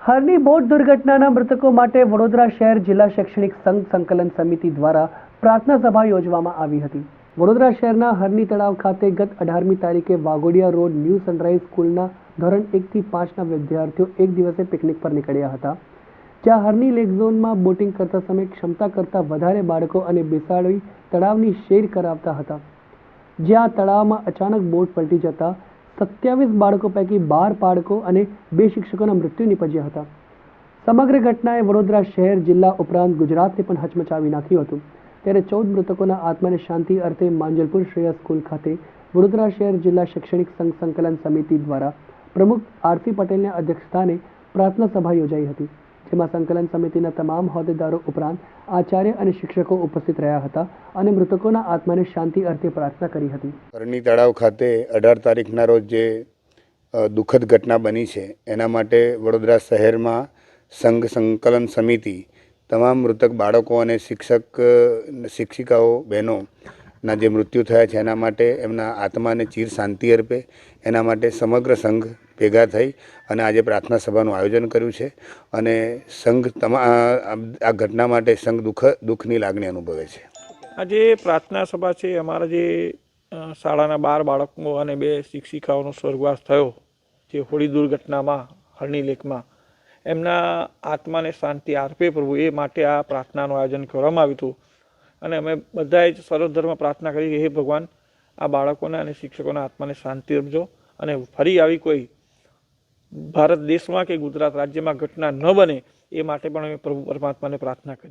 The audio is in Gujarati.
હાલની બોટ દુર્ઘટનાના મૃતકો માટે વડોદરા શહેર જિલ્લા શૈક્ષણિક સંઘ સંકલન સમિતિ દ્વારા પ્રાર્થના સભા યોજવામાં આવી હતી। વડોદરા શહેરના હરની તળાવ ખાતે ગત 18મી તારીખે વાઘોડિયા રોડ ન્યૂ સનરાઈઝ સ્કૂલના ધોરણ 1 થી 5ના વિદ્યાર્થીઓ એક દિવસે પિકનિક પર નીકળ્યા હતા, જ્યાં હરની લેક ઝોનમાં બોટિંગ કરતા સમયે ક્ષમતા કરતાં વધારે બાળકો અને બેસાડી તળાવની સૈર કરાવતા હતા, જ્યાં તળાવમાં અચાનક બોટ પલટી જતા 27 બાળકો પૈકી 12 બાળકો અને 2 શિક્ષકોના મૃત્યુ નિપજ્યા હતા। સમગ્ર ઘટનાએ વડોદરા શહેર જિલ્લા ઉપરાંત ગુજરાતને પણ હચમચાવી નાખ્યું હતું। ત્યારે 14 મૃતકોના આત્માને શાંતિ અર્થે માંજલપુર શ્રેયા સ્કૂલ ખાતે વડોદરા શહેર જિલ્લા શૈક્ષણિક સંઘ સંકલન સમિતિ દ્વારા પ્રમુખ આરસી પટેલના અધ્યક્ષસ્થાને પ્રાર્થના સભા યોજાઈ હતી, જેમાં સંકલન સમિતિના તમામ હોદ્દેદારો ઉપરાંત આચાર્ય અને શિક્ષકો ઉપસ્થિત રહ્યા હતા અને મૃતકોના આત્માને શાંતિ અર્થે પ્રાર્થના કરી હતી। હરની તળાવ ખાતે 18 તારીખના રોજ જે દુઃખદ ઘટના બની છે એના માટે વડોદરા શહેરમાં સંઘ સંકલન સમિતિ તમામ મૃતક બાળકો અને શિક્ષિકાઓ બહેનોના જે મૃત્યુ થયા છે એના માટે એમના આત્માને ચીર શાંતિ અર્પે એના માટે સમગ્ર સંઘ ભેગા થઈ અને આજે પ્રાર્થના સભાનું આયોજન કર્યું છે અને સંઘ આ ઘટના માટે સંઘ દુઃખની લાગણી અનુભવે છે। આજે પ્રાર્થના સભા છે અમારા જે શાળાના 12 બાળકો અને 2 શિક્ષિકાઓનો સ્વર્ગવાસ થયો જે હોળી દુર્ઘટનામાં હરની લેકમાં, એમના આત્માને શાંતિ આપે પ્રભુ, એ માટે આ પ્રાર્થનાનું આયોજન કરવામાં આવ્યું હતું અને અમે બધાએ જ સર્વધર્મ પ્રાર્થના કરી કે હે ભગવાન, આ બાળકોના અને શિક્ષકોના આત્માને શાંતિ આપજો અને ફરી આવી કોઈ ભારત દેશમાં કે ગુજરાત રાજ્યમાં ઘટના ન બને એ માટે પણ અમે પ્રભુ પરમાત્માને પ્રાર્થના કરી।